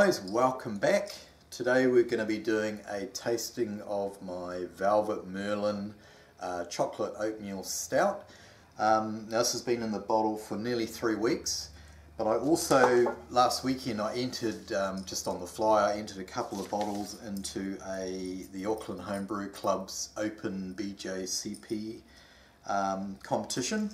guys, welcome back. Today we're going to be doing a tasting of my Velvet Merlin chocolate oatmeal stout. Now this has been in the bottle for nearly 3 weeks, but I also, last weekend I entered, just on the fly, I entered a couple of bottles into the Auckland Homebrew Club's Open BJCP competition.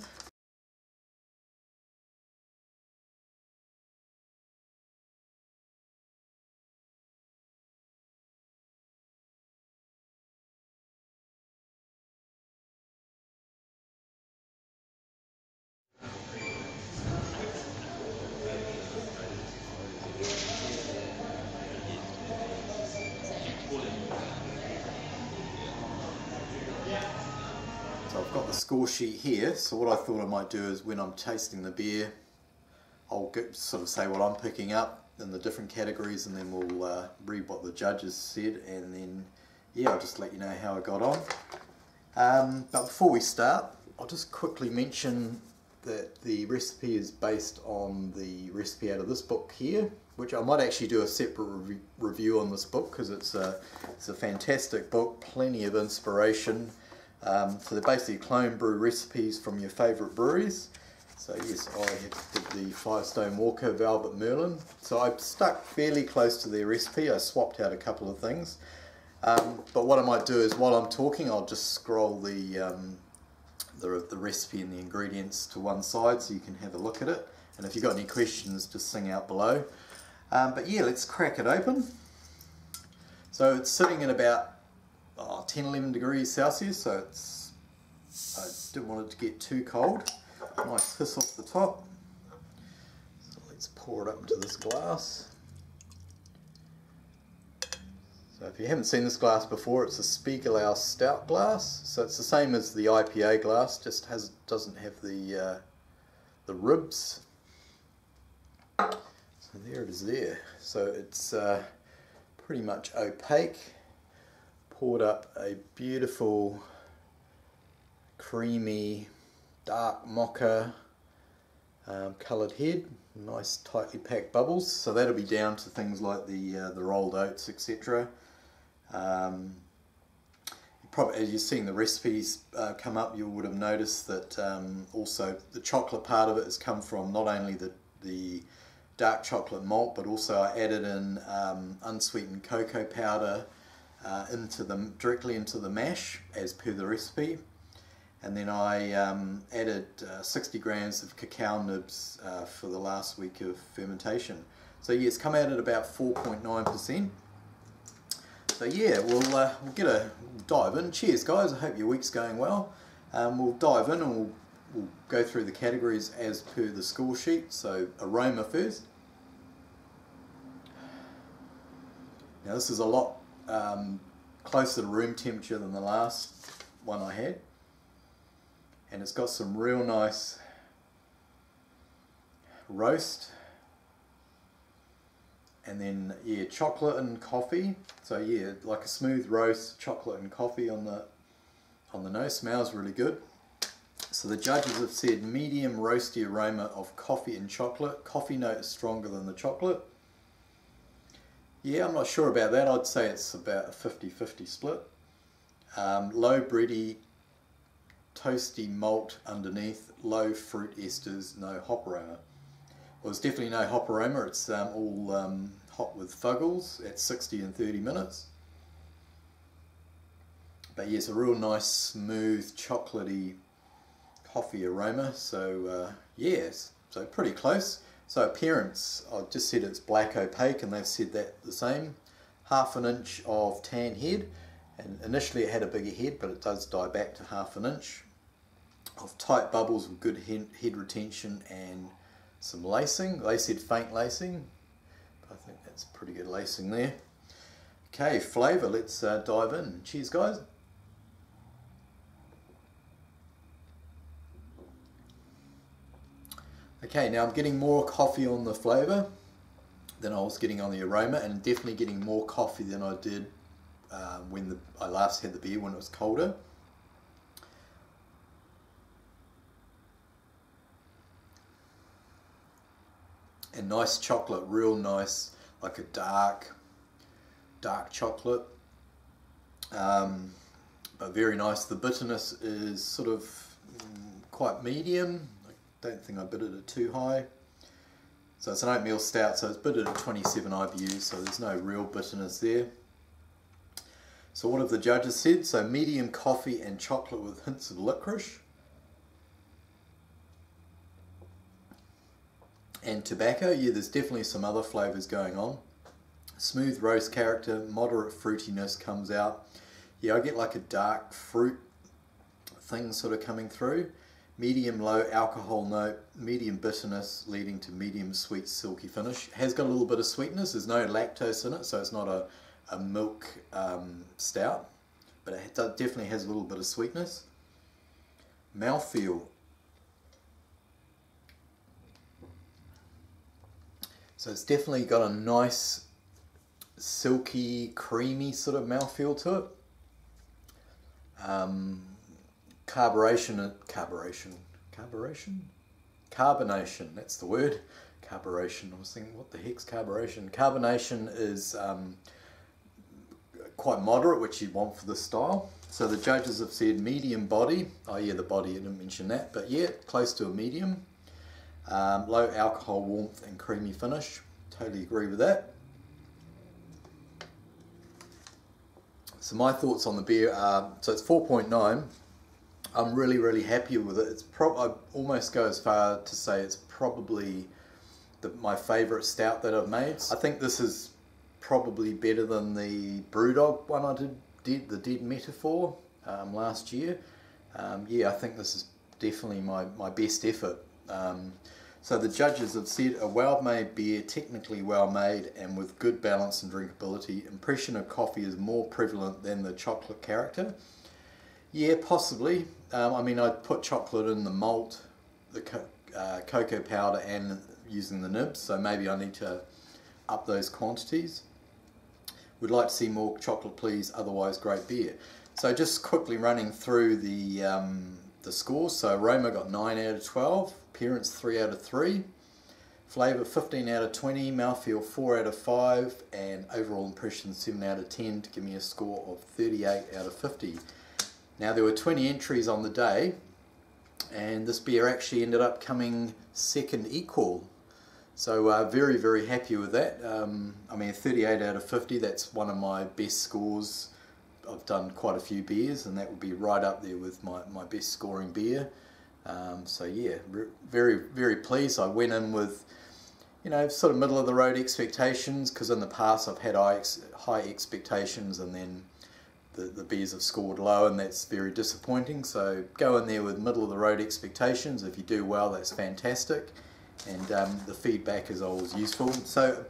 So I've got the score sheet here, so what I thought I might do is when I'm tasting the beer, I'll sort of say what I'm picking up in the different categories, and then we'll read what the judges said, and then yeah, I'll just let you know how I got on. But before we start, I'll just quickly mention that the recipe is based on the recipe out of this book here, which I might actually do a separate review on this book because it's a fantastic book, plenty of inspiration. So they're basically clone brew recipes from your favourite breweries. So yes, I did the Firestone Walker Velvet Merlin. So I stuck fairly close to their recipe. I swapped out a couple of things. But what I might do is while I'm talking, I'll just scroll the recipe and the ingredients to one side so you can have a look at it. And if you've got any questions, just sing out below. But yeah, let's crack it open. So it's sitting at about 10-11 degrees Celsius, so I didn't want it to get too cold. Nice hiss off the top. So let's pour it up into this glass. So if you haven't seen this glass before, it's a Pale Ale Stout glass. So it's the same as the IPA glass, just doesn't have the ribs. So there it is there. So it's pretty much opaque. Poured up a beautiful, creamy, dark mocha coloured head. Nice tightly packed bubbles. So that'll be down to things like the rolled oats, etc. Probably, as you've seen the recipes come up, you would have noticed that also the chocolate part of it has come from not only the dark chocolate malt, but also I added in unsweetened cocoa powder directly into the mash as per the recipe, and then I added 60 grams of Cacao Nibs for the last week of fermentation. So yeah, it's come out at about 4.9%. So yeah, we'll dive in. Cheers guys, I hope your week's going well. We'll dive in and we'll go through the categories as per the score sheet. So aroma first. Now this is a lot closer to room temperature than the last one I had, and it's got some real nice roast, and then yeah, chocolate and coffee. So yeah, like a smooth roast, chocolate and coffee on the nose. Smells really good. So the judges have said medium roasty aroma of coffee and chocolate. Coffee note is stronger than the chocolate. Yeah, I'm not sure about that. I'd say it's about a 50-50 split. Low bready, toasty malt underneath, low fruit esters, no hop aroma. Well, there's definitely no hop aroma. It's all hot with Fuggles at 60 and 30 minutes. But yes, a real nice, smooth, chocolatey coffee aroma. So yes, so pretty close. So appearance, I just said it's black opaque, and they've said that the same. 1/2 inch of tan head, and initially it had a bigger head, but it does die back to 1/2 inch. Of tight bubbles with good head retention and some lacing. They said faint lacing, but I think that's pretty good lacing there. Okay, flavour, let's dive in. Cheers guys. Okay, now I'm getting more coffee on the flavour than I was getting on the aroma, and definitely getting more coffee than I did when I last had the beer, when it was colder. And nice chocolate, real nice like a dark chocolate, but very nice. The bitterness is sort of quite medium. I don't think I bittered it too high. So it's an oatmeal stout, so it's bittered at 27 IBUs, so there's no real bitterness there. So what have the judges said? So medium coffee and chocolate with hints of licorice. And tobacco, yeah, there's definitely some other flavours going on. Smooth roast character, moderate fruitiness comes out. Yeah, I get like a dark fruit thing sort of coming through. Medium low alcohol note, medium bitterness leading to medium sweet silky finish. Has got a little bit of sweetness, there's no lactose in it, so it's not a milk stout, but it definitely has a little bit of sweetness. Mouthfeel. So it's definitely got a nice silky, creamy sort of mouthfeel to it. Carbonation, that's the word. Carbonation, I was thinking, what the heck's carbonation? Carbonation is quite moderate, which you'd want for this style. So the judges have said medium body. Oh yeah, the body, I didn't mention that, but yeah, close to a medium. Low alcohol warmth and creamy finish. Totally agree with that. So my thoughts on the beer are, so it's 4.9. I'm really happy with it. I almost go as far to say it's probably my favourite stout that I've made. I think this is probably better than the Brewdog one I did the Dead Metaphor last year. Yeah, I think this is definitely my best effort. So the judges have said a well-made beer, technically well-made and with good balance and drinkability. Impression of coffee is more prevalent than the chocolate character. Yeah, possibly. I mean, I put chocolate in the malt, the cocoa powder and using the nibs, so maybe I need to up those quantities. Would like to see more chocolate please, otherwise great beer. So just quickly running through the scores. So aroma got 9 out of 12, appearance 3 out of 3, flavour 15 out of 20, mouthfeel 4 out of 5, and overall impression 7 out of 10 to give me a score of 38 out of 50. Now there were 20 entries on the day, and this beer actually ended up coming second equal. So very happy with that. I mean 38 out of 50, that's one of my best scores. I've done quite a few beers and that would be right up there with my best scoring beer. So yeah, very pleased. I went in with, you know, sort of middle of the road expectations, because in the past I've had high expectations and then the beers have scored low, and that's very disappointing. So go in there with middle of the road expectations. If you do well, that's fantastic, and the feedback is always useful. So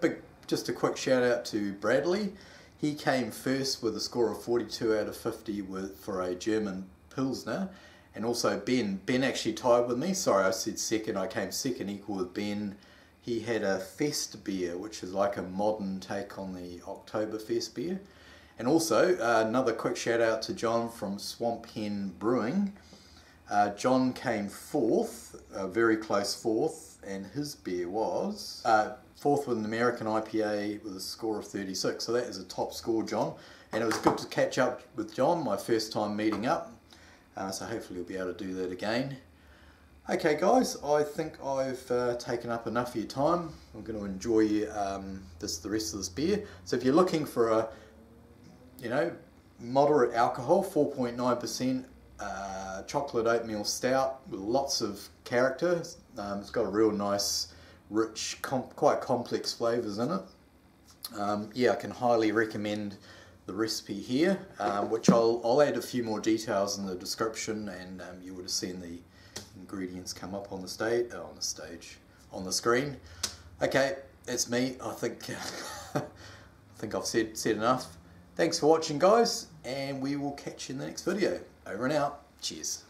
just a quick shout out to Bradley. He came first with a score of 42 out of 50 for a German Pilsner, and also Ben actually tied with me. Sorry, I said second. I came second equal with Ben. He had a Fest beer, which is like a modern take on the Oktoberfest beer. And also, another quick shout out to John from Swamp Hen Brewing. John came fourth, a very close fourth, and his beer was fourth with an American IPA with a score of 36. So that is a top score, John. And it was good to catch up with John, my first time meeting up. So hopefully we'll be able to do that again. Okay guys, I think I've taken up enough of your time. I'm going to enjoy the rest of this beer. So if you're looking for a, you know, moderate alcohol, 4.9%, chocolate oatmeal stout with lots of character. It's got a real nice, rich, quite complex flavours in it. Yeah, I can highly recommend the recipe here, which I'll add a few more details in the description, and you would have seen the ingredients come up on the screen. Okay, that's me. I think I've said enough. Thanks for watching guys, and we will catch you in the next video. Over and out. Cheers.